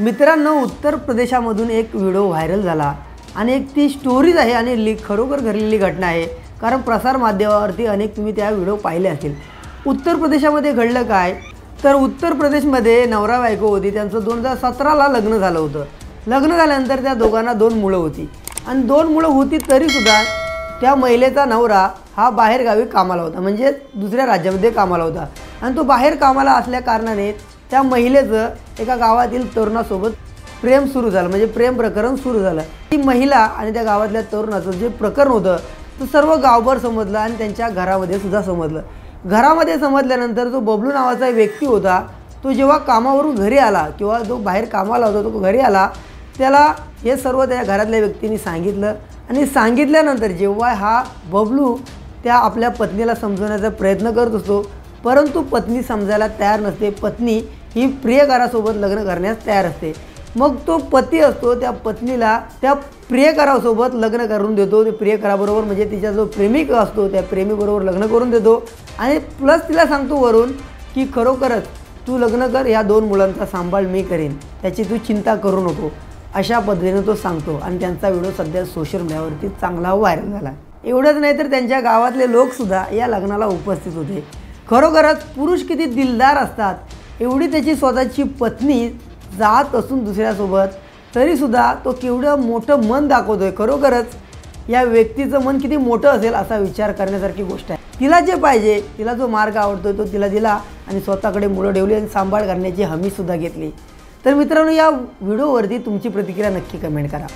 मित्रांनो, उत्तर प्रदेशामधून एक व्हिडिओ व्हायरल झाला आणि एक ती स्टोरीज आहे आणि खरोखर घडलेली घटना आहे। कारण प्रसार माध्यमावरती अनेक तुम्ही त्या व्हिडिओ पाहिले असतील। उत्तर प्रदेशामध्ये घडलं काय तर उत्तर प्रदेशमध्ये नवरा बायको होती, त्यांचं 2017 ला लग्न झालं होतं। लग्न झाल्यानंतर त्या दोघांना 2 मुलं होती आणि 2 मुलं होती तरीसुद्धा त्या महिलेचा नवरा हा बाहेर गावी कामाला होता, म्हणजे दुसऱ्या राज्यामध्ये कामाला होता आणि तो बाहेर कामाला असल्या कारणाने त्या महिलेचं एका गावातील तरुणासोबत प्रेम सुरू झालं, म्हणजे प्रेम प्रकरण सुरू झालं। ती महिला आणि त्या गावातल्या तरुणाचं जे प्रकरण होतं ते सर्व गावभर समजलं आणि त्यांच्या घरामध्ये सुद्धा समजलं। घरामध्ये समजल्यानंतर जो बबलू नावाचा व्यक्ती होता, तो जेव्हा कामावरून घरी आला किंवा जो बाहेर कामाला होता तो घरी आला, त्याला हे सर्व त्या घरातल्या व्यक्तींनी सांगितलं आणि सांगितल्यानंतर जेव्हा हा बबलू त्या आपल्या पत्नीला समजवण्याचा प्रयत्न करत असतो, परंतु पत्नी समजायला तयार नसते। पत्नी ही प्रियकरासोबत लग्न करण्यास तयार असते। मग तो पती असतो त्या पत्नीला त्या प्रियकरासोबत लग्न करून देतो। ते प्रियकराबरोबर म्हणजे तिचा जो प्रेमिक असतो त्या प्रेमीबरोबर लग्न करून देतो आणि प्लस तिला सांगतो वरून की खरोखरच तू लग्न कर, या 2 मुलांचा सांभाळ मी करेन, त्याची तू चिंता करू नको, अशा पद्धतीने तो सांगतो आणि त्यांचा व्हिडिओ सध्या सोशल मीडियावरती चांगला व्हायरल झाला। एवढंच नाही तर त्यांच्या गावातले लोकसुद्धा या लग्नाला उपस्थित होते। खरोखरच पुरुष किती दिलदार असतात, एवढी त्याची स्वतःची पत्नी जात असून दुसऱ्यासोबत तरीसुद्धा तो केवढं मोठं मन दाखवतोय। खरोखरच या व्यक्तीचं मन किती मोठं असेल असा विचार करण्यासारखी गोष्ट आहे। तिला जे पाहिजे, तिला जो मार्ग आवडतोय तो तिला दिला आणि स्वतःकडे मुलं ठेवली आणि सांभाळ करण्याची हमीसुद्धा घेतली। तर मित्रांनो, या व्हिडिओवरती तुमची प्रतिक्रिया नक्की कमेंट करा।